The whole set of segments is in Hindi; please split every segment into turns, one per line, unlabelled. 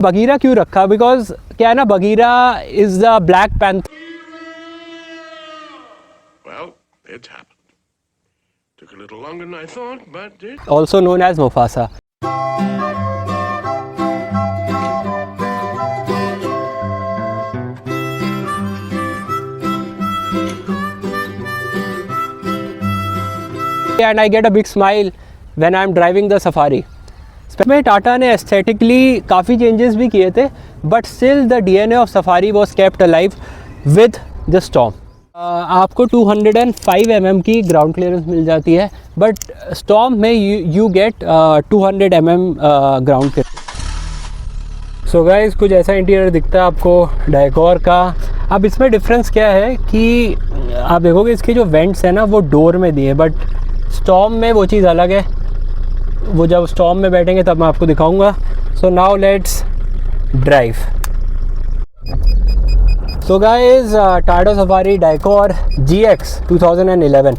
बगीरा क्यों रखा, बिकॉज क्या है ना, Bagheera is the black panther,
Well, it's happened. Took a little longer than I thought, but it...
also known as Mufasa. And I get a big smile when I'm driving the Safari. में टाटा ने एस्थेटिकली काफ़ी चेंजेस भी किए थे, but still the DNA of safari was kept alive with the storm. आपको 205 mm की ग्राउंड क्लियरेंस मिल जाती है, बट स्टॉर्म में you get 200 mm ground clearance. So guys, कुछ ऐसा इंटीरियर दिखता है आपको डायकोर का. अब इसमें डिफरेंस क्या है कि आप देखोगे इसके जो वेंट्स हैं ना वो डोर में दिए, बट स्टॉर्म में वो चीज़ अलग है. वो जब स्टॉर्म में बैठेंगे तब मैं आपको दिखाऊंगा. So now let's drive. So guys, Tata Safari Dicor GX 2011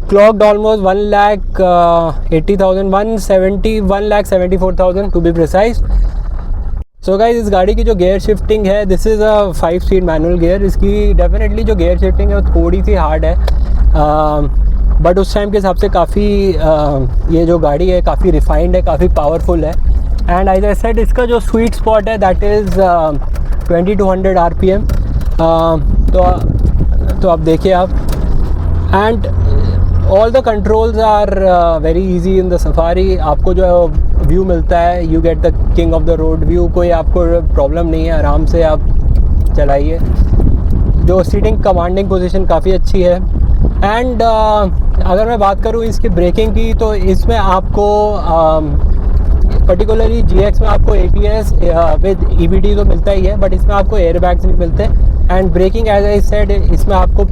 clocked almost 1,80,000 to be precise. So guys, इस गाड़ी की जो गियर शिफ्टिंग है, this is a 5 speed manual gear. इसकी डेफिनेटली जो गियर शिफ्टिंग है वो थोड़ी सी हार्ड है, बट उस टाइम के हिसाब से काफ़ी ये जो गाड़ी है काफ़ी रिफाइंड है, काफ़ी पावरफुल है. एंड एज आई सेड, इसका जो स्वीट स्पॉट है दैट इज़ 2200 RPM. तो अब देखिए आप. And all the controls are very easy in the Safari. आपको जो व्यू मिलता है, you get the king of the road view. कोई आपको प्रॉब्लम नहीं है, आराम से आप चलाइए. जो सीटिंग कमांडिंग पोजीशन काफ़ी अच्छी है. एंड अगर मैं बात करूँ इसकी ब्रेकिंग की, तो इसमें आपको पर्टिकुलरली GX में आपको ABS विद EBD तो मिलता ही है, बट इसमें आपको एयर बैग्स नहीं मिलते. And braking as I said, इसमें आपको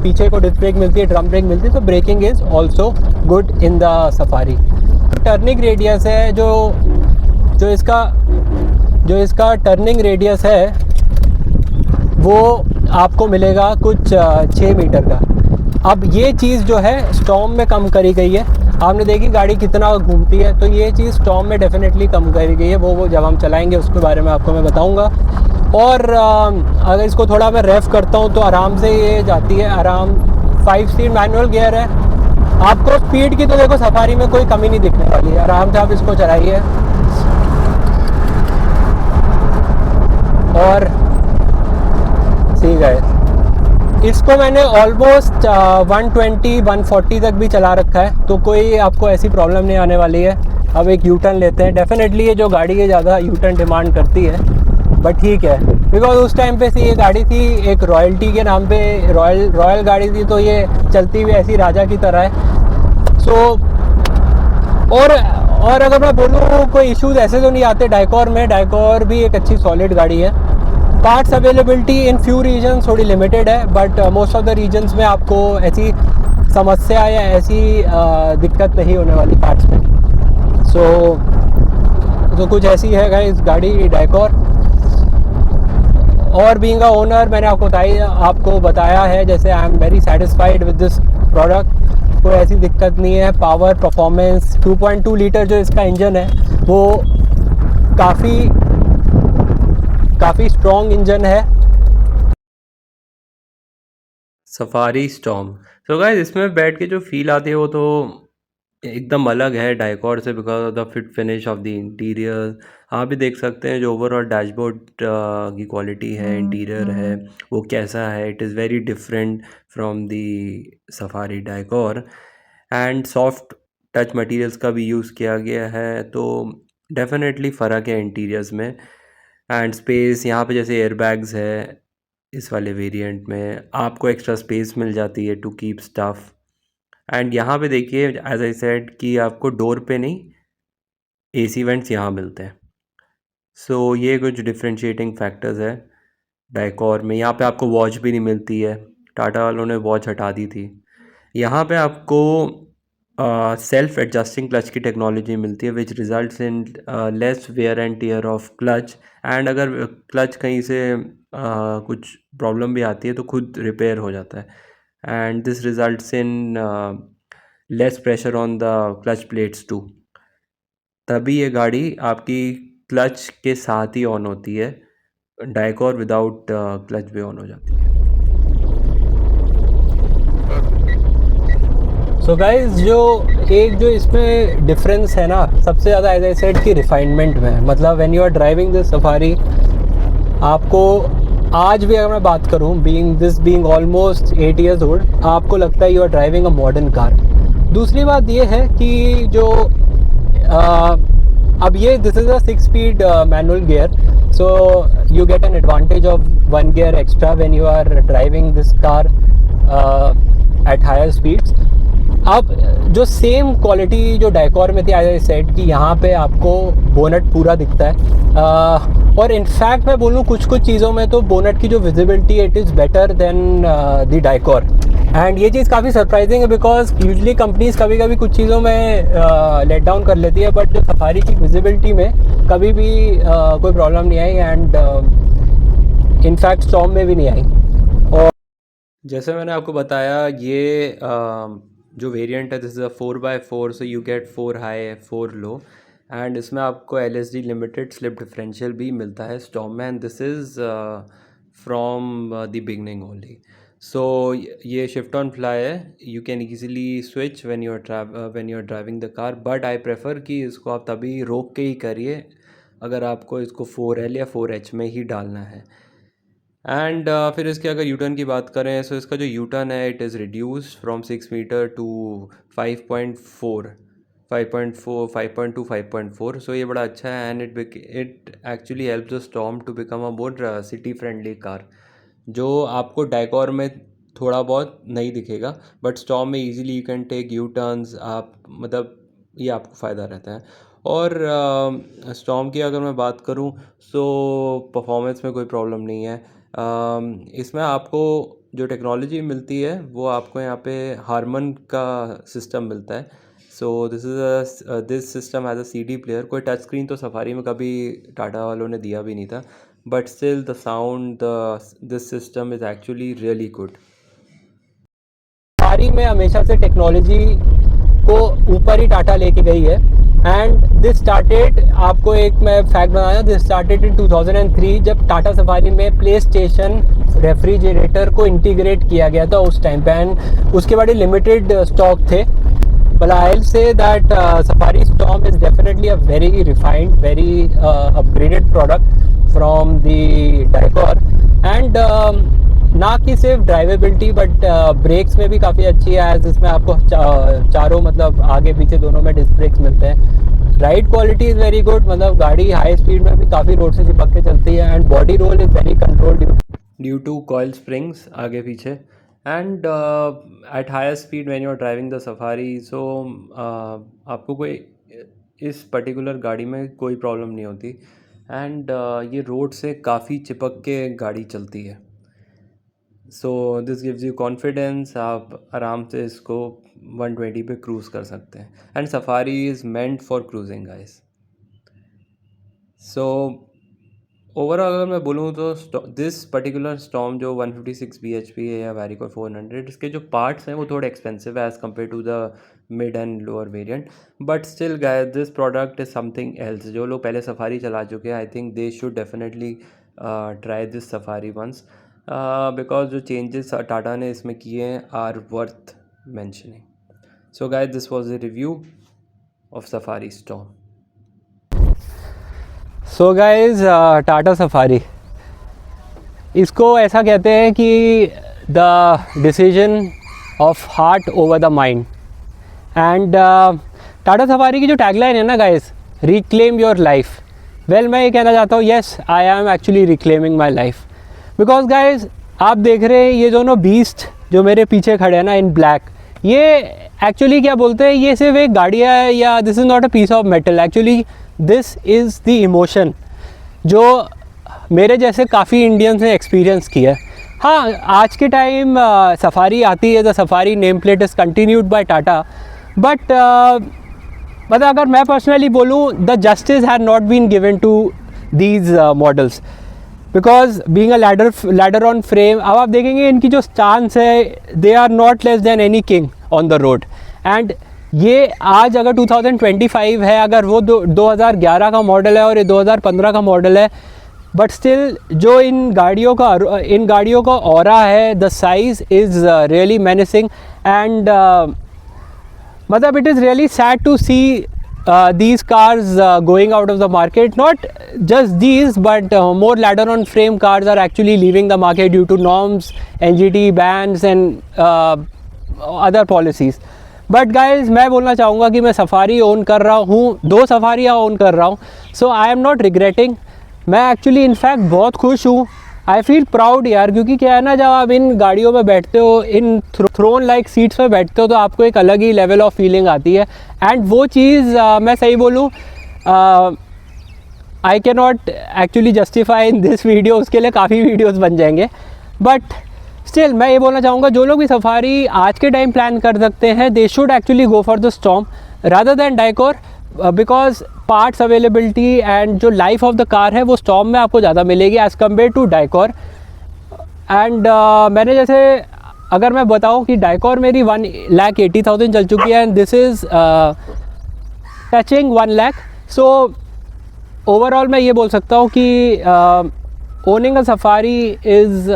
पीछे को डिस्क ब्रेक मिलती है, ड्रम ब्रेक मिलती है, तो breaking is also good in the safari. Turning radius है जो इसका टर्निंग रेडियस है वो आपको मिलेगा कुछ 6 मीटर का. अब ये चीज़ जो है स्टॉर्म में कम करी गई है. आपने देखी गाड़ी कितना घूमती है, तो ये चीज़ स्टॉर्म में डेफिनेटली कम करी गई है. वो जब हम चलाएंगे उसके बारे में आपको मैं बताऊंगा. और अगर इसको थोड़ा मैं रेफ करता हूँ तो आराम से ये जाती है. 5 स्पीड मैनुअल गियर है. आपको स्पीड की तो देखो सफारी में कोई कमी नहीं दिखने वाली है. आराम से आप इसको चलाइए. और ठीक है, इसको मैंने ऑलमोस्ट 120-140 तक भी चला रखा है, तो कोई आपको ऐसी प्रॉब्लम नहीं आने वाली है. अब एक यू टर्न लेते हैं. डेफिनेटली ये जो गाड़ी है ज़्यादा यू टर्न डिमांड करती है, बट ठीक है, बिकॉज उस टाइम पे से ये गाड़ी थी एक रॉयल्टी के नाम पे, रॉयल गाड़ी थी, तो ये चलती हुई ऐसी राजा की तरह है. सो और अगर मैं बोलूँ कोई इश्यूज ऐसे तो नहीं आते डायकोर में. डायकोर भी एक अच्छी सॉलिड गाड़ी है. Parts availability in few regions थोड़ी लिमिटेड है, but most of the regions में आपको ऐसी समस्या या ऐसी दिक्कत नहीं होने वाली पार्ट्स में. सो कुछ ऐसी है गाइस गाड़ी डायकोर. और बीइंग अ ओनर, मैंने आपको बताया है जैसे I am very satisfied with this product. कोई ऐसी दिक्कत नहीं है. पावर, परफॉर्मेंस, 2.2 लीटर जो इसका इंजन है वो काफ़ी स्ट्रॉन्ग इंजन है. Safari Storm. सो गाइस, इसमें बैठ के जो फील आती है वो तो एकदम अलग है डायकोर से, because of the fit finish of the interior. आप भी देख सकते हैं जो ओवरऑल डैशबोर्ड की क्वालिटी है, इंटीरियर है, वो कैसा है. It is very different from the Safari Dicor. And soft touch materials का भी यूज़ किया गया है, तो डेफिनेटली फ़र्क है इंटीरियर्स में. एंड स्पेस यहाँ पे जैसे एयरबैग्स है, इस वाले वेरिएंट में आपको एक्स्ट्रा स्पेस मिल जाती है टू कीप स्टफ. एंड यहाँ पे देखिए एज आई सेड कि आपको डोर पे नहीं, AC वेंट्स यहाँ मिलते हैं. सो ये कुछ डिफरेंशिएटिंग फैक्टर्स है डायकोर में. यहाँ पे आपको वॉच भी नहीं मिलती है. टाटा वालों ने वॉच हटा दी थी. यहाँ पे आपको सेल्फ एडजस्टिंग क्लच की टेक्नोलॉजी मिलती है, which results in less wear and tear of clutch. And अगर क्लच कहीं से कुछ प्रॉब्लम भी आती है तो खुद रिपेयर हो जाता है. And this results in less pressure on the clutch plates too. तभी ये गाड़ी आपकी क्लच के साथ ही ऑन होती है, डायकॉर विदाउट क्लच भी ऑन हो जाती है। सो गाइज जो इसमें डिफरेंस है ना सबसे ज़्यादा एज आई सेड की रिफाइनमेंट में, मतलब when you are driving this Safari, आपको आज भी अगर मैं बात करूँ बीइंग ऑलमोस्ट 8 years ओल्ड, आपको लगता है you are driving a modern car. दूसरी बात ये है कि जो अब ये this is a 6-speed manual gear, so you get an advantage of 1 gear extra when you are driving this car at higher speeds. अब जो सेम क्वालिटी जो डायकॉर में थी एज आई सेड कि यहाँ पे आपको बोनट पूरा दिखता है, और इनफैक्ट मैं बोलूँ कुछ कुछ चीज़ों में तो बोनट की जो visibility it is better than the Dicor. And ये चीज़ काफ़ी सरप्राइजिंग है बिकॉज यूजली कंपनीज कभी कभी कुछ चीज़ों में लेट डाउन कर लेती है, बट जो सफारी की विजिबिलिटी में कभी भी कोई प्रॉब्लम नहीं आई, एंड इनफैक्ट स्टॉर्म में भी नहीं आई। और जैसे मैंने आपको बताया ये जो वेरिएंट है this is a 4x4, so you gate 4 high 4 low, and इसमें आपको LSD लिमिटेड स्लिप डिफरेंशियल भी मिलता है स्टॉर्म में, and this is from the beginning only. So ये शिफ्ट ऑन फ्लाई है, you can easily switch when you are driving the car, but I prefer कि इसको आप तभी रोक के ही करिए अगर आपको इसको 4L या 4H में ही डालना है। एंड फिर इसके अगर यूटर्न की बात करें, सो इसका जो यूटर्न है it is reduce from 6 metre to 5.4 5.2 5.4, so ये बड़ा अच्छा है, and it actually helps the Storm to become a more city friendly car, जो आपको डायकॉर में थोड़ा बहुत नहीं दिखेगा, बट स्टॉर्म में easily you can take U turns, आप मतलब ये आपको फ़ायदा रहता है। और स्टॉर्म की अगर मैं बात करूँ सो परफॉर्मेंस में कोई प्रॉब्लम नहीं है। इसमें आपको जो टेक्नोलॉजी मिलती है वो आपको यहाँ पे हारमन का सिस्टम मिलता है, so this system has a CD player. कोई टच स्क्रीन तो सफारी में कभी टाटा वालों ने दिया भी नहीं था, but still the sound this system is actually really good. Safari में हमेशा से टेक्नोलॉजी को ऊपर ही टाटा लेके गई है, एंड दिस स्टार्टेड, आपको एक मैं फैक्ट बताया, दिस स्टार्टेड इन 2003 जब टाटा सफारी में प्ले स्टेशन रेफ्रिजरेटर को इंटीग्रेट किया गया था उस टाइम पे, एंड उसके बड़े लिमिटेड स्टॉक थे। But I'll say that Safari Storm is definitely a very refined, very upgraded product from the Dicor, and ना कि सिर्फ ड्राइवेबिलिटी बट ब्रेक्स में भी काफ़ी अच्छी है, एज इसमें आपको चारों मतलब आगे पीछे दोनों में डिस्क ब्रेक्स मिलते हैं। Ride quality is very good, मतलब गाड़ी हाई स्पीड में भी काफ़ी रोड से चिपक के चलती है, and body roll is very controlled due to coil springs आगे पीछे, and at higher speed when you are driving the Safari, so आपको कोई इस पर्टिकुलर गाड़ी में कोई प्रॉब्लम नहीं होती, एंड ये रोड से काफ़ी चिपक के गाड़ी चलती है, so this gives you confidence, आप आराम से इसको 120 पे क्रूज़ कर सकते हैं, and safari is meant for cruising guys. So overall अगर मैं बोलूँ तो दिस पर्टिकुलर स्टॉर्म जो 156 bhp है या वैरिको 400, इसके जो पार्ट्स हैं वो थोड़े एक्सपेंसिव है as compare to the mid end lower variant, but still guys this product is something else. जो लोग पहले सफारी चला चुके हैं I think they should definitely try this Safari once, because जो चेंजेस टाटा ने इसमें किए हैं are worth mentioning. So guys this was the review of Safari Storm. So guys Tata Safari, इसको ऐसा कहते हैं कि the decision of heart over the mind, and Tata safari की जो टैगलाइन है ना guys, reclaim your life, well मैं ये कहना चाहता हूँ yes I am actually reclaiming my life, because guys आप देख रहे हैं ये दोनों बीस्ट जो मेरे पीछे खड़े हैं ना इन ब्लैक, ये एक्चुअली क्या बोलते हैं, ये सिर्फ एक गाड़ी है या this is not a piece of metal, actually this is the emotion जो मेरे जैसे काफ़ी इंडियंस ने एक्सपीरियंस किया है। हाँ, आज के टाइम सफारी आती है, the Safari name plate is continued by Tata, but मतलब अगर मैं पर्सनली बोलूँ the justice had not been given to these models, because being a ladder on frame, अब आप देखेंगे इनकी जो स्टांस है they are not less than any king on the road, and
ये आज अगर 2025 है, अगर वो 2011 का मॉडल है और ये 2015 का मॉडल है, बट स्टिल जो इन गाड़ियों का ऑरा है, the size is really menacing and मतलब it is really sad to see these cars going out of the market. Not just these, but more ladder on frame cars are actually leaving the market due to norms, NGT bans and other policies. But guys मैं बोलना चाहूँगा कि मैं सफारी ओन कर रहा हूँ, 2 सफारियाँ ओन कर रहा हूँ, सो आई एम नॉट रिग्रेटिंग. मैं एक्चुअली इनफैक्ट बहुत खुश हूँ. आई फील प्राउड यार, क्योंकि क्या है ना, जब आप इन गाड़ियों में बैठते हो, इन थ्रोन लाइक सीट्स में बैठते हो, तो आपको एक अलग ही लेवल ऑफ फीलिंग आती है. एंड वो चीज़ मैं सही बोलूँ, I can not actually justify in this video, उसके लिए काफ़ी वीडियोज़ बन जाएंगे. बट स्टिल मैं ये बोलना चाहूँगा, जो लोग भी सफारी आज के टाइम प्लान कर सकते हैं, they should actually go for the Storm rather than Dicor, because parts availability and जो लाइफ ऑफ द कार है वो स्टॉर्म में आपको ज़्यादा मिलेगी as compare to Dicor. And मैंने जैसे अगर मैं बताऊँ कि डाइकोर मेरी 1,80,000 चल चुकी है and this is touching 1 lakh. So overall मैं ये बोल सकता हूँ कि owning a safari is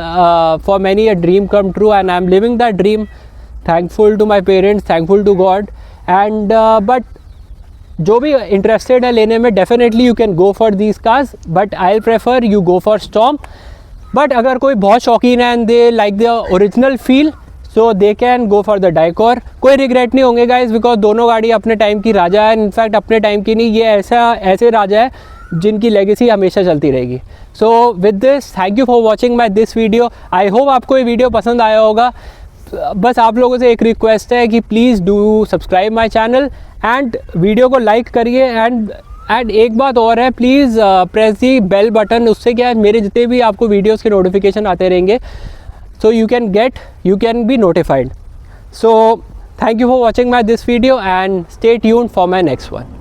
for many a dream come true, and I'm living that dream. Thankful to my parents, thankful to God. And but जो भी interested है लेने में, definitely you can go for these cars, but I'll prefer you go for Storm. But अगर कोई बहुत शौकीन है and they like the original feel, so they can go for the Dicor. कोई रिग्रेट नहीं होंगे गाइज, बिकॉज दोनों गाड़ी अपने टाइम की राजा है. इनफैक्ट अपने टाइम की नहीं, ये ऐसे राजा है जिनकी लेगेसी हमेशा चलती रहेगी. So with this, thank you for watching my this video. I hope आपको ये वीडियो पसंद आया होगा. बस आप लोगों से एक रिक्वेस्ट है कि please do subscribe my channel and video को लाइक करिए. एंड एक बात और है, please press the bell button. उससे क्या है, मेरे जितने भी आपको वीडियोज़ के नोटिफिकेशन आते रहेंगे, so you can be notified. So thank you for watching this video and stay tuned for my next one.